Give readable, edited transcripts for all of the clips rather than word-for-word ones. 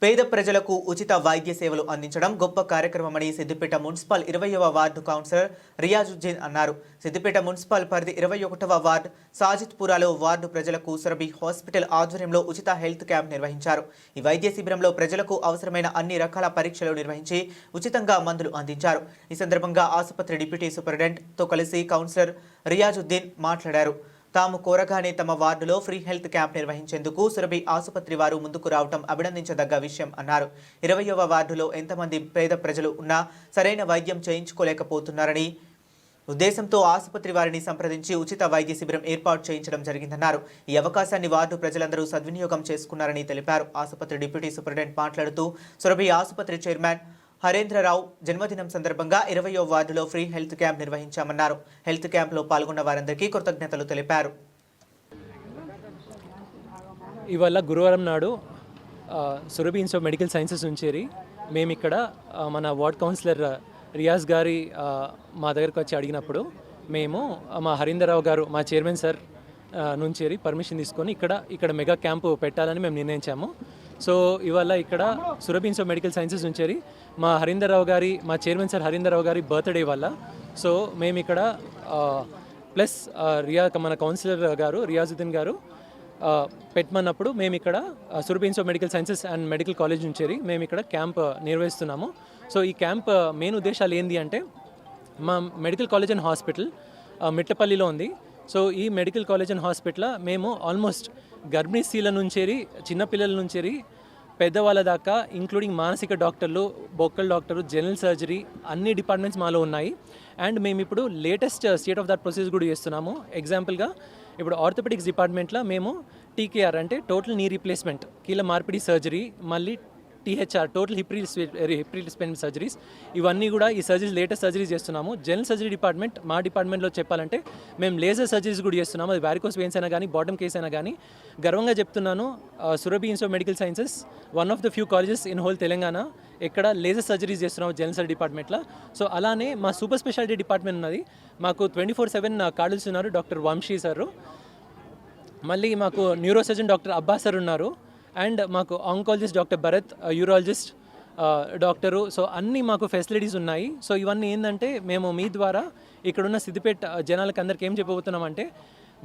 పేద ప్రజలకు ఉచిత వైద్య సేవలు అందించడం గొప్ప కార్యక్రమమని సిద్దిపేట మున్సిపల్ 20వ వార్డు కౌన్సిలర్ రియాజుద్దీన్ అన్నారు. సిద్దిపేట మున్సిపల్ పరిధి 21వ వార్డు సాజిత్పురాలో వార్డు ప్రజలకు సురభి హాస్పిటల్ ఆధ్వర్యంలో ఉచిత హెల్త్ క్యాంప్ నిర్వహించారు. ఈ వైద్య శిబిరంలో ప్రజలకు అవసరమైన అన్ని రకాల పరీక్షలు నిర్వహించి ఉచితంగా మందులు అందించారు. ఈ సందర్భంగా ఆసుపత్రి డిప్యూటీ సూపరింటెండెంట్ తో కలిసి కౌన్సిలర్ రియాజుద్దీన్ మాట్లాడారు. తాము కోరగానే తమ వార్డులో ఫ్రీ హెల్త్ క్యాంప్ నిర్వహించేందుకు సురభి ఆసుపత్రి వారు ముందుకు రావడం అభినందించదగ్గ విషయం అన్నారు. 20వ వార్డులో ఎంతమంది పేద ప్రజలు ఉన్నా సరైన వైద్యం చేయించుకోలేకపోతున్నారని ఉద్దేశంతో ఆసుపత్రి వారిని సంప్రదించి ఉచిత వైద్య శిబిరం ఏర్పాటు చేయించడం జరిగిందన్నారు. ఈ అవకాశాన్ని వార్డు ప్రజలందరూ సద్వినియోగం చేసుకున్నారని తెలిపారు. ఆసుపత్రి డిప్యూటీ సూపరింటెండెంట్ మాట్లాడుతూ సురభి ఆసుపత్రి చైర్మన్ హరేంద్రరావు జన్మదినం సందర్భంగా 20వ వార్డులో ఫ్రీ హెల్త్ క్యాంప్ నిర్వహించామన్నారు. హెల్త్ క్యాంప్లో పాల్గొన్న వారందరికీ కృతజ్ఞతలు తెలిపారు. ఇవాళ గురువారం నాడు Surabhi institute of medical sciences ఉంచేరి మేము ఇక్కడ మన వార్డ్ కౌన్సిలర్ రియాజ్ గారి మా దగ్గరకు వచ్చి అడిగినప్పుడు మేము మా హరీందర్రావు గారు మా చైర్మన్ సార్ నుంచి పర్మిషన్ తీసుకొని ఇక్కడ మెగా క్యాంపు పెట్టాలని మేము నిర్ణయించాము. సో ఇవాళ ఇక్కడ Surabhi institute of medical sciences ఉంచేరి మా చైర్మన్ సార్ హరీందర్రావు గారి బర్త్డే వల్ల సో మేము ఇక్కడ ప్లస్ మన కౌన్సిలర్ గారు రియాజుద్దీన్ గారు పెట్టమన్నప్పుడు మేము ఇక్కడ Surabhi institute of medical sciences and medical college నుంచి మేము ఇక్కడ క్యాంప్ నిర్వహిస్తున్నాము. సో ఈ క్యాంప్ మెయిన్ ఉద్దేశాలు ఏంటి అంటే మా మెడికల్ కాలేజ్ అండ్ హాస్పిటల్ మిట్టపల్లిలో ఉంది. సో ఈ మెడికల్ కాలేజ్ అండ్ హాస్పిటల్ మేము ఆల్మోస్ట్ గర్భిణీ స్త్రీల నుంచేరి చిన్నపిల్లల నుంచేరి పెద్దవాళ్ళ దాకా ఇంక్లూడింగ్ మానసిక డాక్టర్లు, బొక్కల్ డాక్టర్లు, జనరల్ సర్జరీ అన్ని డిపార్ట్మెంట్స్ మాలో ఉన్నాయి. అండ్ మేము ఇప్పుడు latest state of that process కూడా చేస్తున్నాము. ఎగ్జాంపుల్గా ఇప్పుడు ఆర్థోపెడిక్స్ డిపార్ట్మెంట్లో మేము టీకేఆర్ అంటే టోటల్ నీ రీప్లేస్మెంట్, కీళ్ళ మార్పిడి సర్జరీ, మళ్ళీ THR total hip replacement surgeries, ఇవన్నీ కూడా ఈ సర్జరీస్ లేటెస్ట్ సర్జరీస్ చేస్తున్నాము. జనరల్ సర్జరీ డిపార్ట్మెంట్ మా డిపార్ట్మెంట్లో చెప్పాలంటే మేము లేజర్ సర్జరీస్ కూడా చేస్తున్నాము. అది వారికోస్ వెయిన్స్ అయినా కానీ బాటమ్ కేస్ అయినా కానీ గర్వంగా చెప్తున్నాను. Surabhi institute of medical sciences one of the few colleges in whole Telangana ఎక్కడ లేజర్ సర్జరీస్ చేస్తున్నాము జనరల్ సర్జరీ డిపార్ట్మెంట్లో. సో అలానే మా సూపర్ స్పెషాలిటీ డిపార్ట్మెంట్ ఉన్నది. మాకు 24/7 కార్డులు ఉన్నారు డాక్టర్ వంశీ సారు, మళ్ళీ మాకు neuro surgeon doctor Abbas sir ఉన్నారు, అండ్ మాకు oncologist doctor Bharat, urologist doctor. So అన్నీ మాకు ఫెసిలిటీస్ ఉన్నాయి. సో ఇవన్నీ ఏంటంటే మేము మీ ద్వారా ఇక్కడున్న సిద్దిపేట జనాలకు అందరికీ ఏం చెప్పబోతున్నామంటే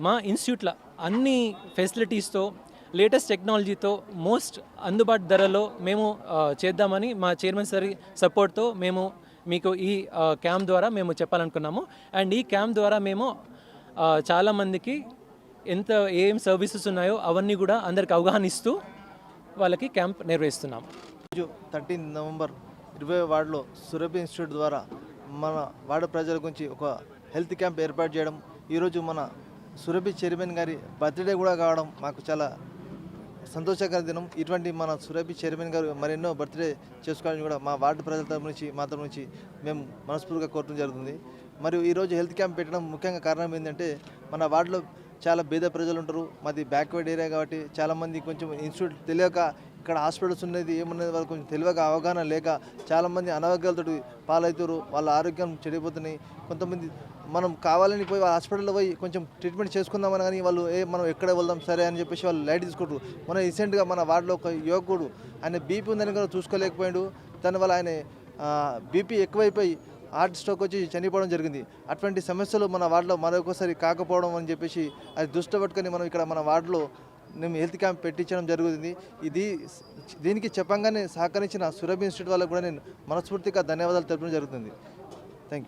మా ఇన్స్టిట్యూట్లో అన్ని ఫెసిలిటీస్తో లేటెస్ట్ టెక్నాలజీతో మోస్ట్ అందుబాటు ధరలో మేము చేద్దామని మా చైర్మన్ సార్ సపోర్ట్తో మేము మీకు ఈ క్యాంప్ ద్వారా మేము చెప్పాలనుకున్నాము. అండ్ ఈ క్యాంప్ ద్వారా మేము చాలామందికి ఏం సర్వీసెస్ ఉన్నాయో అవన్నీ కూడా అందరికి అవగాహన ఇస్తూ వాళ్ళకి క్యాంప్ నిర్వహిస్తున్నాం. 13 నవంబర్ 20వ వార్డులో సురభి ఇన్స్టిట్యూట్ ద్వారా మన వార్డు ప్రజల గురించి ఒక హెల్త్ క్యాంప్ ఏర్పాటు చేయడం, ఈరోజు మన సురభి చైర్మన్ గారి బర్త్డే కూడా కావడం మాకు చాలా సంతోషకర దినం. ఇటువంటి మన సురభి చైర్మన్ గారు మరెన్నో బర్త్డే చేసుకోవాలని కూడా మా వార్డు ప్రజల తరపు నుంచి మా తరపు నుంచి మేము మనస్ఫూర్తిగా కోరడం జరుగుతుంది. మరియు ఈరోజు హెల్త్ క్యాంప్ పెట్టడం ముఖ్యంగా కారణం ఏంటంటే మన వార్డులో చాలా పేద ప్రజలు ఉంటారు. మాది బ్యాక్వర్డ్ ఏరియా కాబట్టి చాలామంది కొంచెం ఇన్స్టిట్యూట్ తెలియక ఇక్కడ హాస్పిటల్స్ ఉన్నది ఏమున్నది వాళ్ళు కొంచెం తెలియక అవగాహన లేక చాలామంది అనారోగ్యాలతో పాలవుతారు, వాళ్ళ ఆరోగ్యం చెడిపోతున్నాయి. కొంతమంది మనం కావాలని పోయి హాస్పిటల్లో పోయి కొంచెం ట్రీట్మెంట్ చేసుకుందామని కానీ వాళ్ళు మనం ఎక్కడ వెళ్దాం సరే అని చెప్పేసి వాళ్ళు లైట్ తీసుకుంటారు. మన రీసెంట్గా మన వార్డులో ఒక యువకుడు ఆయన బీపీ ఉందని కూడా చూసుకోలేకపోయాడు. దానివల్ల ఆయన బీపీ ఎక్కువైపోయి హార్ట్ స్ట్రోక్ వచ్చి చనిపోవడం జరిగింది. అటువంటి సమస్యలు మన వార్డులో మరొకసారి కాకపోవడం అని చెప్పేసి అది దృష్టి పట్టుకొని మనం ఇక్కడ మన వార్డులో మేము హెల్త్ క్యాంప్ పెట్టించడం జరుగుతుంది. దీనికి చెప్పంగానే సహకరించిన సురభి ఇన్స్టిట్యూట్ వాళ్ళకు కూడా నేను మనస్ఫూర్తిగా ధన్యవాదాలు తెలపడం జరుగుతుంది.